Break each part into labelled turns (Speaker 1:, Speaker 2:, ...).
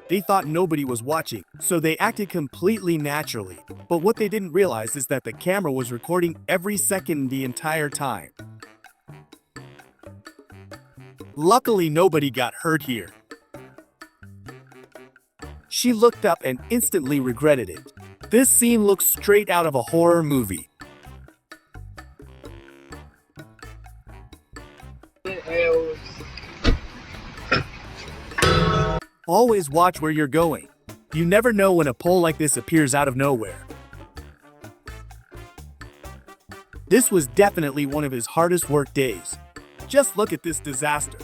Speaker 1: They thought nobody was watching, so they acted completely naturally. But what they didn't realize is that the camera was recording every second the entire time. Luckily, nobody got hurt here. She looked up and instantly regretted it. This scene looks straight out of a horror movie. Always watch where you're going. You never know when a pole like this appears out of nowhere. This was definitely one of his hardest work days. Just look at this disaster.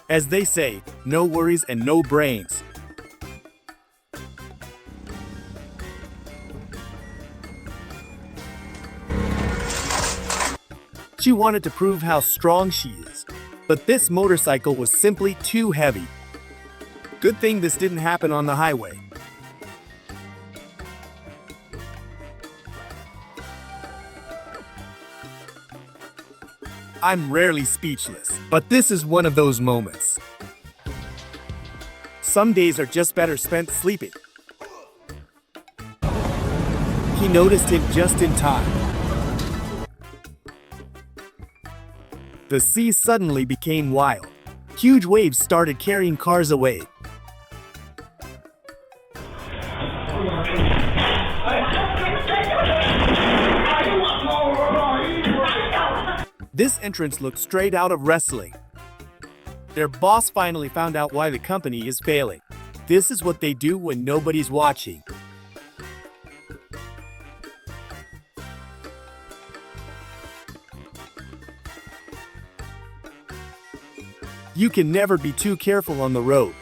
Speaker 1: As they say, no worries and no brains. She wanted to prove how strong she is, but this motorcycle was simply too heavy. Good thing this didn't happen on the highway. I'm rarely speechless, but this is one of those moments. Some days are just better spent sleeping. He noticed him just in time. The sea suddenly became wild. Huge waves started carrying cars away. This entrance looked straight out of wrestling. Their boss finally found out why the company is failing. This is what they do when nobody's watching. You can never be too careful on the road.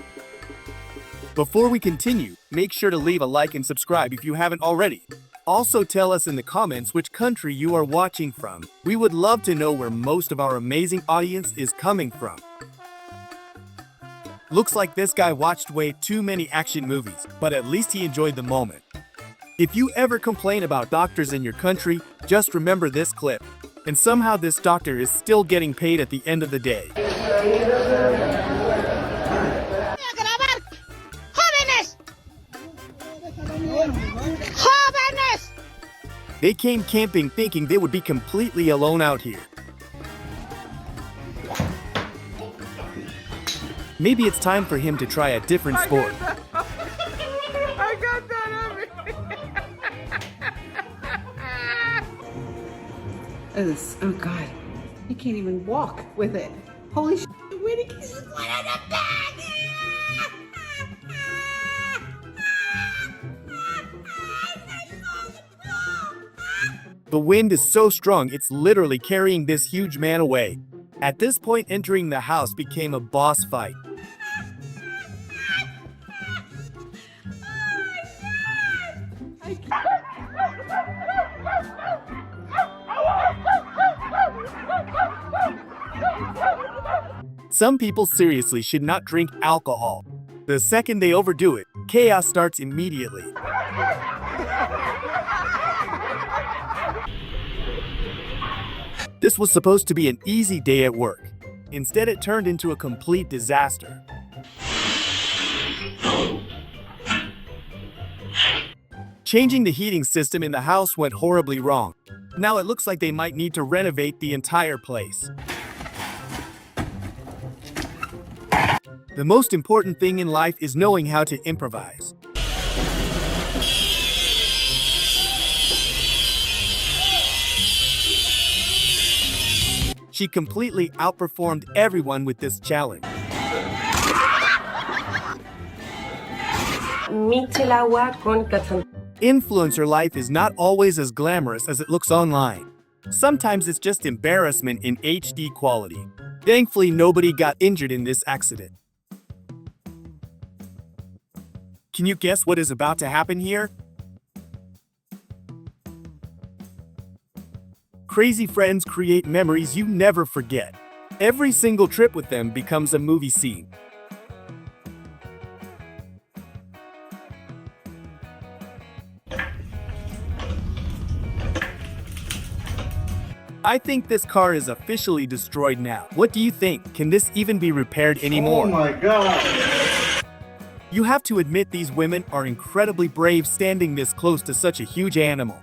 Speaker 1: Before we continue, make sure to leave a like and subscribe if you haven't already. Also tell us in the comments which country you are watching from. We would love to know where most of our amazing audience is coming from. Looks like this guy watched way too many action movies, but at least he enjoyed the moment. If you ever complain about doctors in your country, just remember this clip. And somehow this doctor is still getting paid at the end of the day. They came camping thinking they would be completely alone out here. Maybe it's time for him to try a different sport.
Speaker 2: I got that on me. Oh God, he can't even walk with it. Holy shit, Winnie is one of the bag.
Speaker 1: The wind is so strong it's literally carrying this huge man away. At this point, entering the house became a boss fight. Some people seriously should not drink alcohol. The second they overdo it, chaos starts immediately. This was supposed to be an easy day at work. Instead, it turned into a complete disaster. Changing the heating system in the house went horribly wrong. Now it looks like they might need to renovate the entire place. The most important thing in life is knowing how to improvise. She completely outperformed everyone with this challenge. Influencer life is not always as glamorous as it looks online. Sometimes it's just embarrassment in HD quality. Thankfully, nobody got injured in this accident. Can you guess what is about to happen here? Crazy friends create memories you never forget. Every single trip with them becomes a movie scene. I think this car is officially destroyed now. What do you think? Can this even be repaired anymore?
Speaker 3: Oh my god!
Speaker 1: You have to admit these women are incredibly brave standing this close to such a huge animal.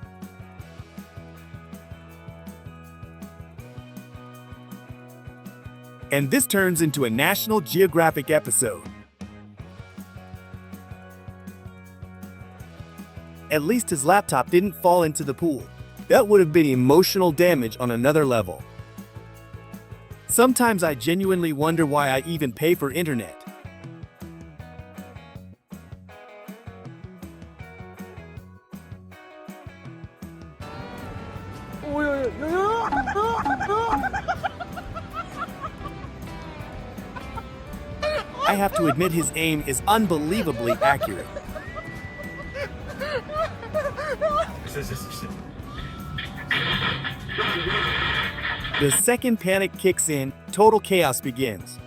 Speaker 1: And this turns into a National Geographic episode. At least his laptop didn't fall into the pool. That would have been emotional damage on another level. Sometimes I genuinely wonder why I even pay for internet. I have to admit his aim is unbelievably accurate. The second panic kicks in, total chaos begins.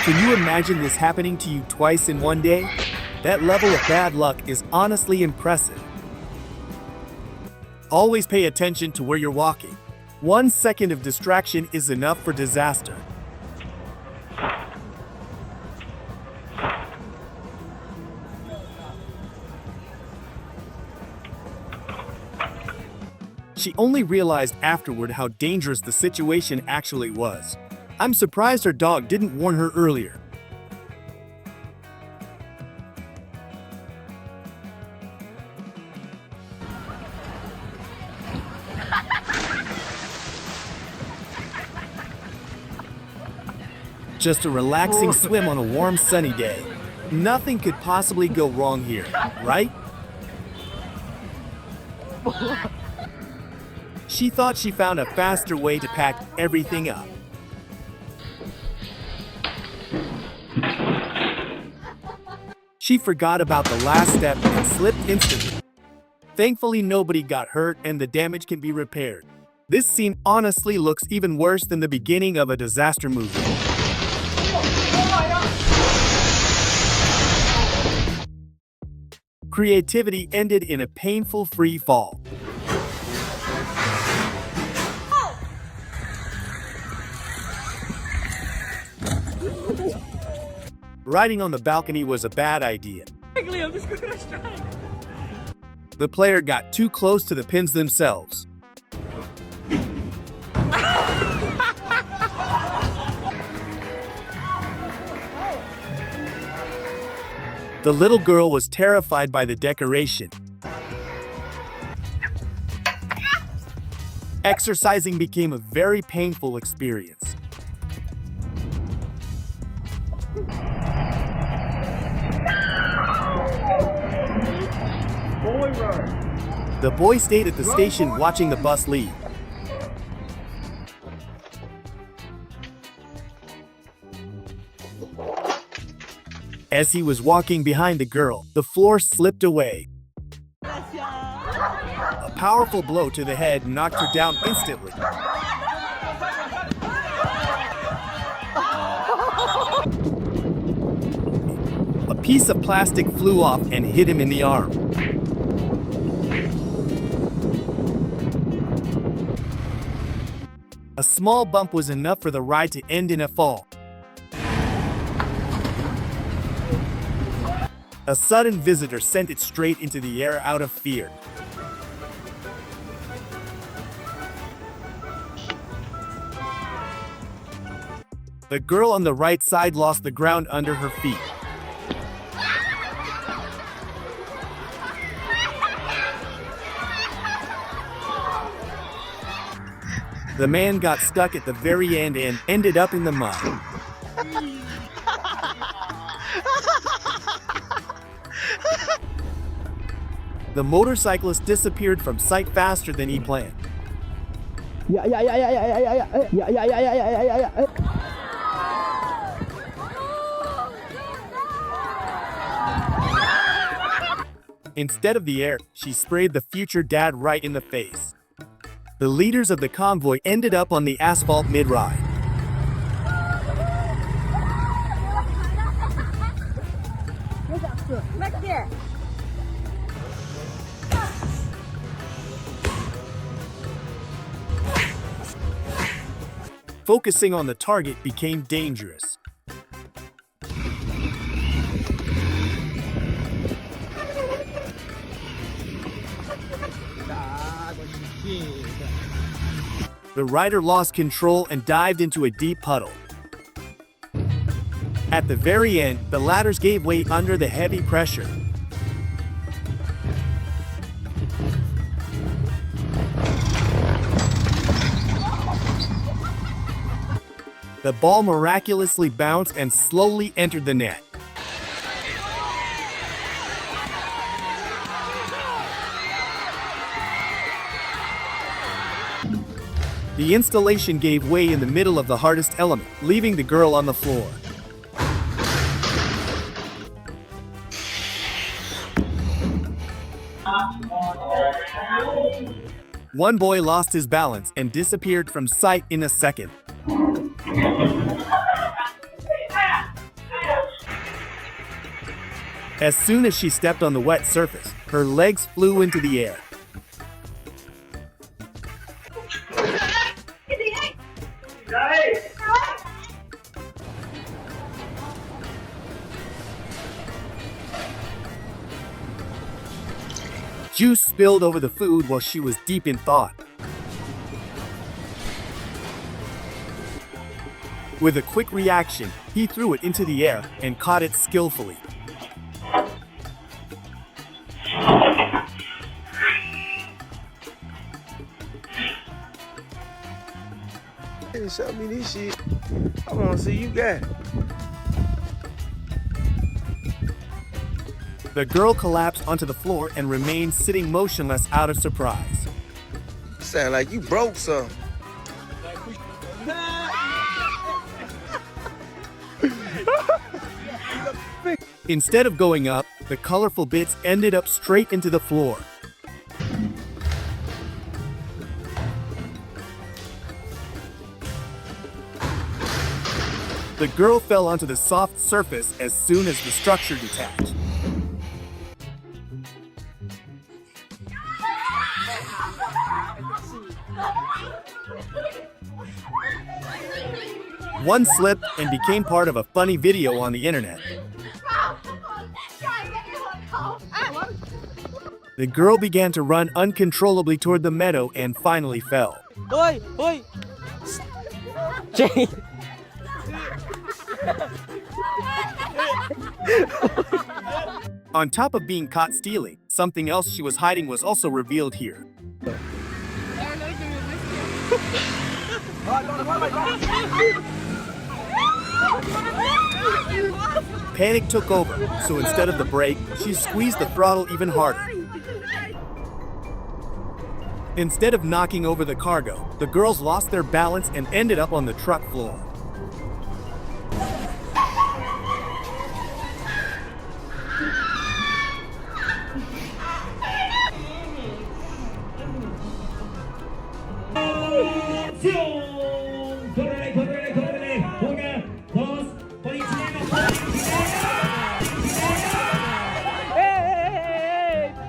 Speaker 1: Can you imagine this happening to you twice in one day? That level of bad luck is honestly impressive. Always pay attention to where you're walking. 1 second of distraction is enough for disaster. She only realized afterward how dangerous the situation actually was. I'm surprised her dog didn't warn her earlier. Just a relaxing swim on a warm sunny day. Nothing could possibly go wrong here, right? She thought she found a faster way to pack everything up. She forgot about the last step and slipped instantly. Thankfully, nobody got hurt and the damage can be repaired. This scene honestly looks even worse than the beginning of a disaster movie. Creativity ended in a painful free fall. Riding on the balcony was a bad idea. The player got too close to the pins themselves. The little girl was terrified by the decoration. Exercising became a very painful experience. The boy stayed at the station watching the bus leave. As he was walking behind the girl, the floor slipped away. A powerful blow to the head knocked her down instantly. A piece of plastic flew off and hit him in the arm. A small bump was enough for the ride to end in a fall. A sudden visitor sent it straight into the air out of fear. The girl on the right side lost the ground under her feet. The man got stuck at the very end and ended up in the mud. The motorcyclist disappeared from sight faster than he planned. Instead of the air, she sprayed the future dad right in the face. The leaders of the convoy ended up on the asphalt mid-ride.
Speaker 4: Right there.
Speaker 1: Focusing on the target became dangerous. The rider lost control and dived into a deep puddle. At the very end, the ladders gave way under the heavy pressure. The ball miraculously bounced and slowly entered the net. The installation gave way in the middle of the hardest element, leaving the girl on the floor. One boy lost his balance and disappeared from sight in a second. As soon as she stepped on the wet surface, her legs flew into the air. Juice spilled over the food while she was deep in thought. With a quick reaction, he threw it into the air and caught it skillfully.
Speaker 3: Show me this shit. I want to see you got it.
Speaker 1: The girl collapsed onto the floor and remained sitting motionless out of surprise.
Speaker 3: Sound like you broke something.
Speaker 1: Instead of going up, the colorful bits ended up straight into the floor. The girl fell onto the soft surface as soon as the structure detached. One slipped and became part of a funny video on the internet. The girl began to run uncontrollably toward the meadow and finally fell.
Speaker 4: Oi! Oi! Jay!
Speaker 1: On top of being caught stealing, something else she was hiding was also revealed here. Panic took over, so instead of the brake, she squeezed the throttle even harder. Instead of knocking over the cargo, the girls lost their balance and ended up on the truck floor.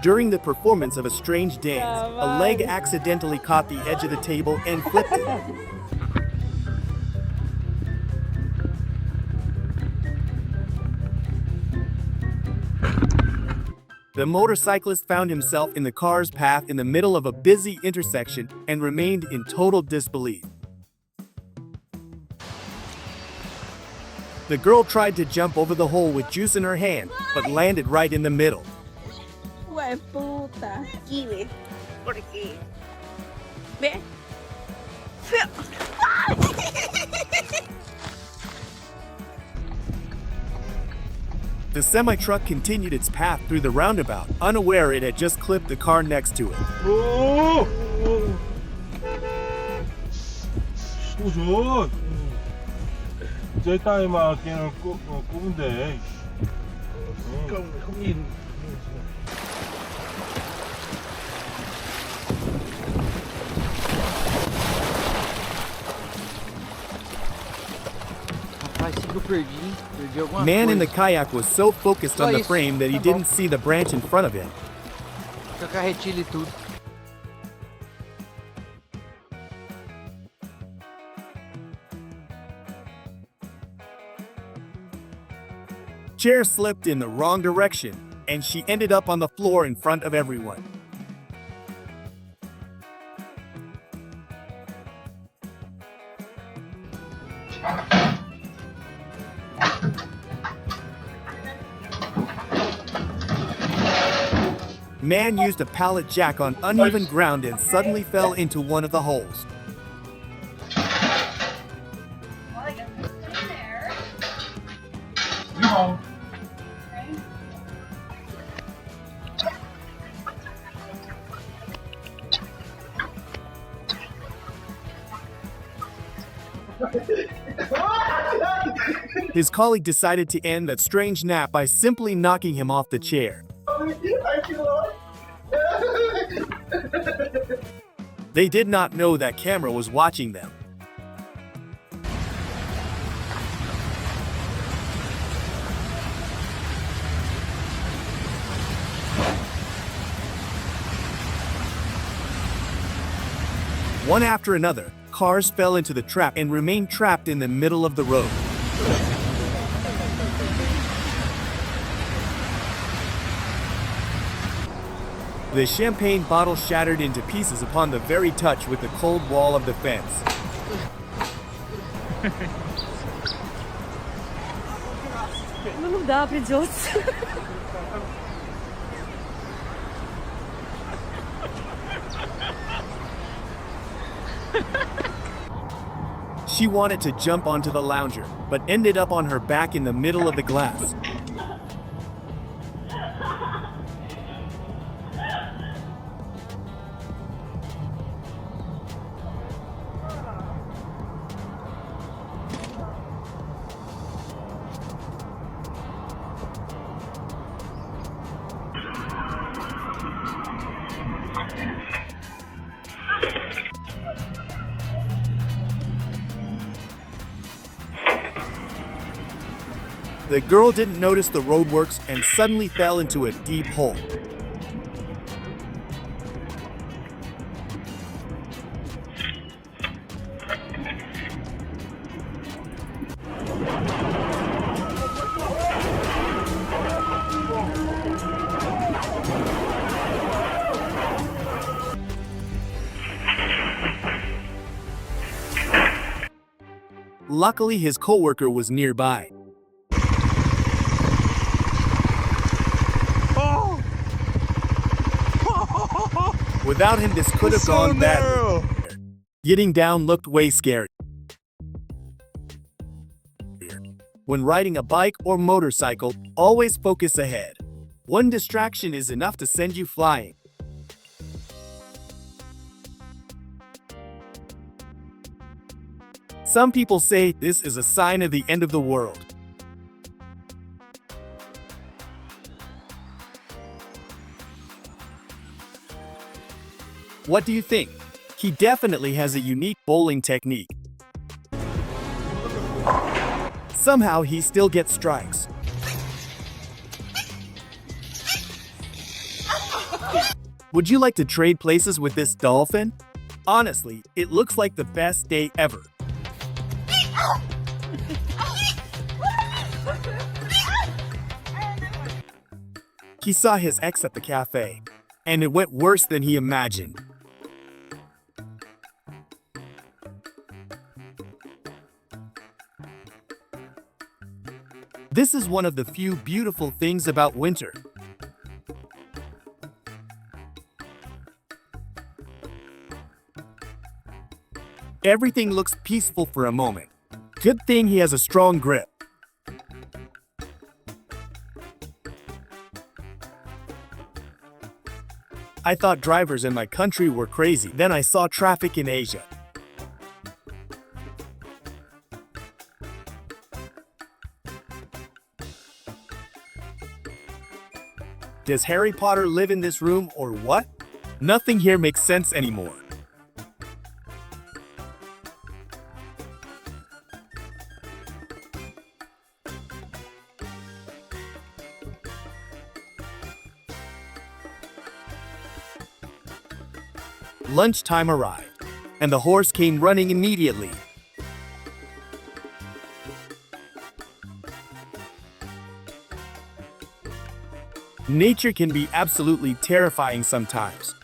Speaker 1: During the performance of a strange dance, a leg accidentally caught the edge of the table and flipped it. The motorcyclist found himself in the car's path in the middle of a busy intersection and remained in total disbelief. The girl tried to jump over the hole with juice in her hand, but landed right in the middle.
Speaker 5: Hue puta. Aquí, ve. Por aquí. Ve.
Speaker 1: The semi-truck continued its path through the roundabout, unaware it had just clipped the car next to it.
Speaker 6: 줘. 제 따위만 걔는 꼽으면 돼.
Speaker 4: Rapaz, se eu perdi alguma
Speaker 1: Man in the
Speaker 4: coisa.
Speaker 1: kayak was so focused on the frame that he didn't see the branch in front of him.
Speaker 4: Com a carretilha e tudo.
Speaker 1: chair slipped in the wrong direction, and she ended up on the floor in front of everyone. Man used a pallet jack on uneven ground and suddenly fell into one of the holes. His colleague decided to end that strange nap by simply knocking him off the chair. They did not know that camera was watching them. One after another, cars fell into the trap and remained trapped in the middle of the road. The champagne bottle shattered into pieces upon the very touch with the cold wall of the fence.
Speaker 5: Ну да, придется.
Speaker 1: She wanted to jump onto the lounger, but ended up on her back in the middle of the glass. The girl didn't notice the roadworks and suddenly fell into a deep hole. Luckily, his coworker was nearby. Without him, this could have gone badly. Getting down looked way scary. When riding a bike or motorcycle, always focus ahead. One distraction is enough to send you flying. Some people say this is a sign of the end of the world. What do you think? He definitely has a unique bowling technique. Somehow he still gets strikes. Would you like to trade places with this dolphin? Honestly, it looks like the best day ever. He saw his ex at the cafe, and it went worse than he imagined. This is one of the few beautiful things about winter. Everything looks peaceful for a moment. Good thing he has a strong grip. I thought drivers in my country were crazy. Then I saw traffic in Asia. Does Harry Potter live in this room or what? Nothing here makes sense anymore. Lunchtime arrived, and the horse came running immediately. Nature can be absolutely terrifying sometimes.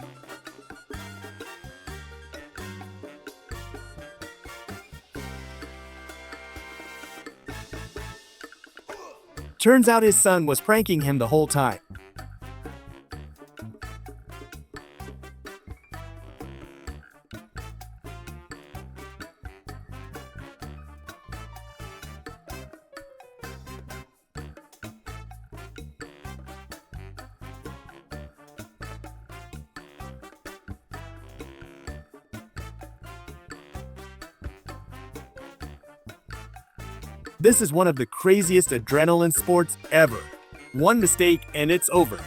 Speaker 1: Turns out his son was pranking him the whole time. This is one of the craziest adrenaline sports ever. One mistake and it's over.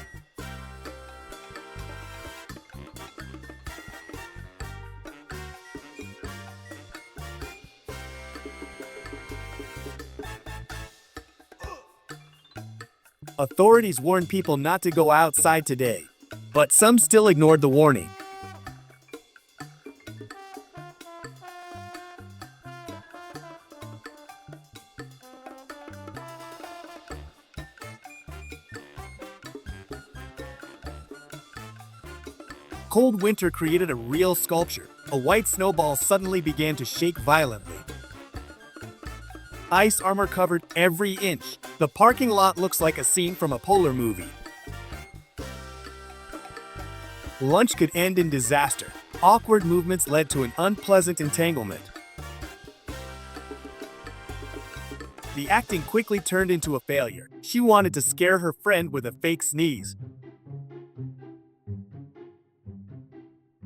Speaker 1: Authorities warned people not to go outside today, but some still ignored the warning. Cold winter created a real sculpture. A white snowball suddenly began to shake violently. Ice armor covered every inch. The parking lot looks like a scene from a polar movie. Lunch could end in disaster. Awkward movements led to an unpleasant entanglement. The acting quickly turned into a failure. She wanted to scare her friend with a fake sneeze.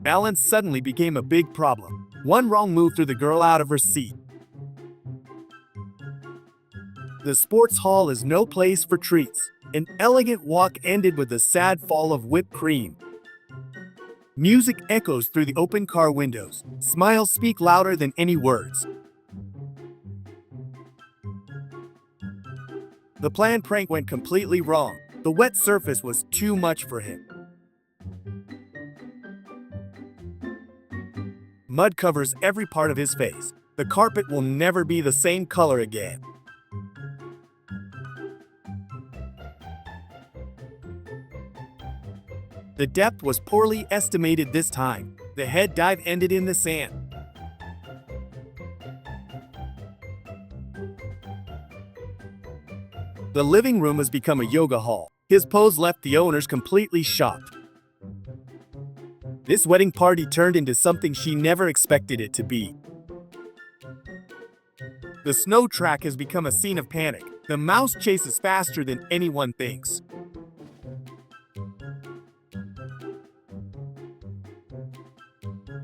Speaker 1: Balance suddenly became a big problem. One wrong move threw the girl out of her seat. The sports hall is no place for treats. An elegant walk ended with a sad fall of whipped cream. Music echoes through the open car windows. Smiles speak louder than any words. The planned prank went completely wrong. The wet surface was too much for him. Mud covers every part of his face. The carpet will never be the same color again. The depth was poorly estimated this time. The head dive ended in the sand. The living room has become a yoga hall. His pose left the owners completely shocked. This wedding party turned into something she never expected it to be. The snow track has become a scene of panic. The mouse chases faster than anyone thinks.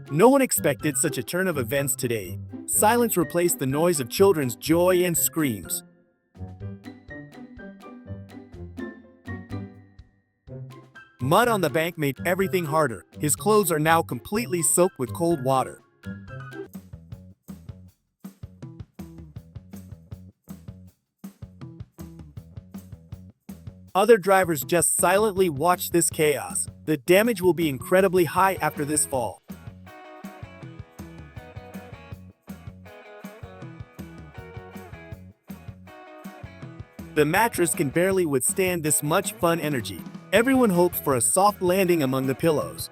Speaker 1: No one expected such a turn of events today. Silence replaced the noise of children's joy and screams. Mud on the bank made everything harder. His clothes are now completely soaked with cold water. Other drivers just silently watch this chaos. The damage will be incredibly high after this fall. The mattress can barely withstand this much fun energy. Everyone hopes for a soft landing among the pillows.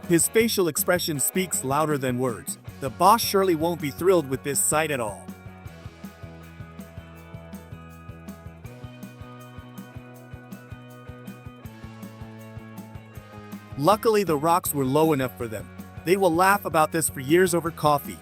Speaker 1: His facial expression speaks louder than words. The boss surely won't be thrilled with this sight at all. Luckily, the rocks were low enough for them. They will laugh about this for years over coffee.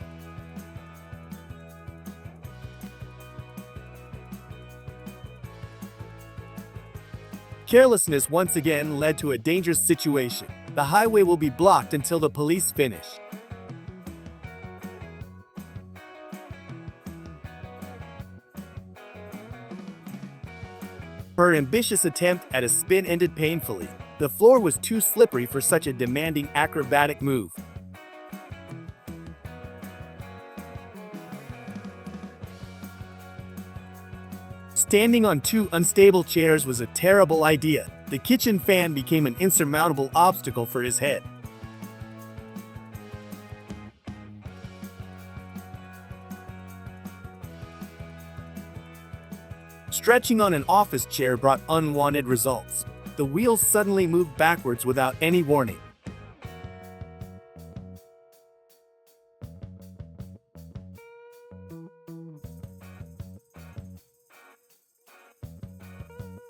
Speaker 1: Carelessness once again led to a dangerous situation. The highway will be blocked until the police finish. Her ambitious attempt at a spin ended painfully. The floor was too slippery for such a demanding acrobatic move. Standing on two unstable chairs was a terrible idea. The kitchen fan became an insurmountable obstacle for his head. Stretching on an office chair brought unwanted results. The wheels suddenly moved backwards without any warning.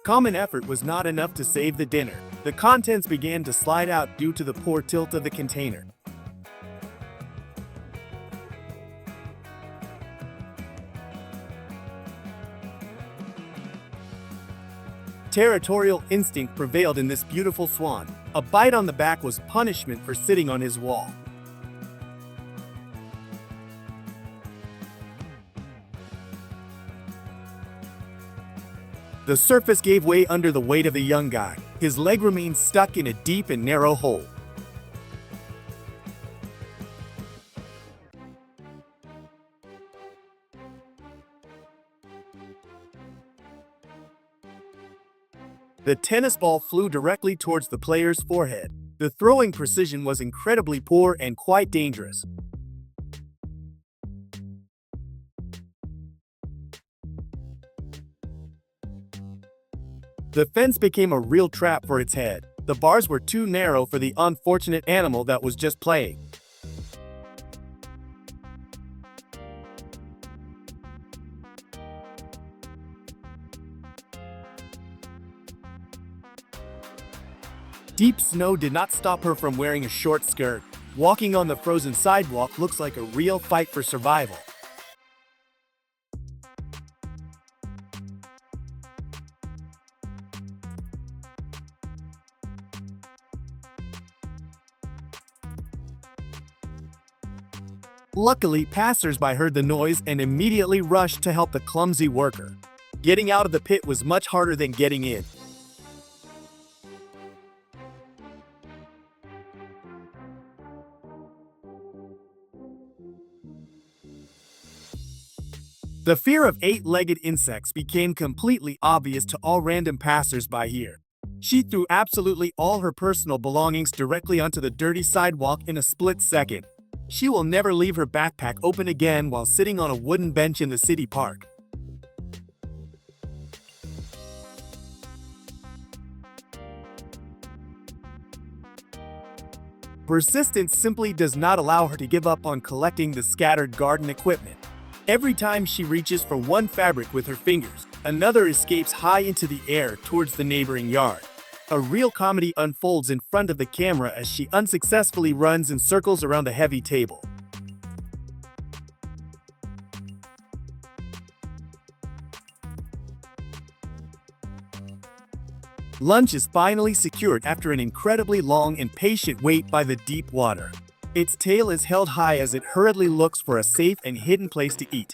Speaker 1: Common effort was not enough to save the dinner. The contents began to slide out due to the poor tilt of the container. Territorial instinct prevailed in this beautiful swan. A bite on the back was punishment for sitting on his wall. The surface gave way under the weight of the young guy. His leg remained stuck in a deep and narrow hole. The tennis ball flew directly towards the player's forehead. The throwing precision was incredibly poor and quite dangerous. The fence became a real trap for its head. The bars were too narrow for the unfortunate animal that was just playing. Deep snow did not stop her from wearing a short skirt. Walking on the frozen sidewalk looks like a real fight for survival. Luckily, passers-by heard the noise and immediately rushed to help the clumsy worker. Getting out of the pit was much harder than getting in. The fear of eight-legged insects became completely obvious to all random passers-by here. She threw absolutely all her personal belongings directly onto the dirty sidewalk in a split second. She will never leave her backpack open again while sitting on a wooden bench in the city park. Persistence simply does not allow her to give up on collecting the scattered garden equipment. Every time she reaches for one fabric with her fingers, another escapes high into the air towards the neighboring yard. A real comedy unfolds in front of the camera as she unsuccessfully runs in circles around a heavy table. Lunch is finally secured after an incredibly long and patient wait by the deep water. Its tail is held high as it hurriedly looks for a safe and hidden place to eat.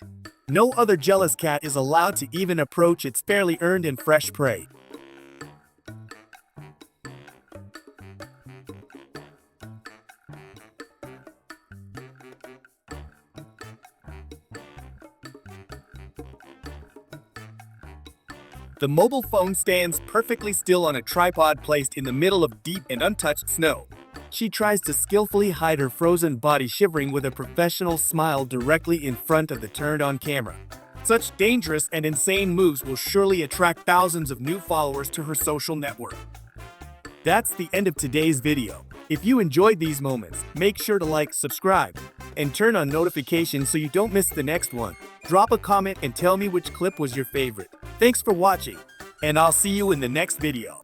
Speaker 1: No other jealous cat is allowed to even approach its fairly earned and fresh prey. The mobile phone stands perfectly still on a tripod placed in the middle of deep and untouched snow. She tries to skillfully hide her frozen body shivering with a professional smile directly in front of the turned-on camera. Such dangerous and insane moves will surely attract thousands of new followers to her social network. That's the end of today's video. If you enjoyed these moments, make sure to like, subscribe, and turn on notifications so you don't miss the next one. Drop a comment and tell me which clip was your favorite. Thanks for watching, and I'll see you in the next video.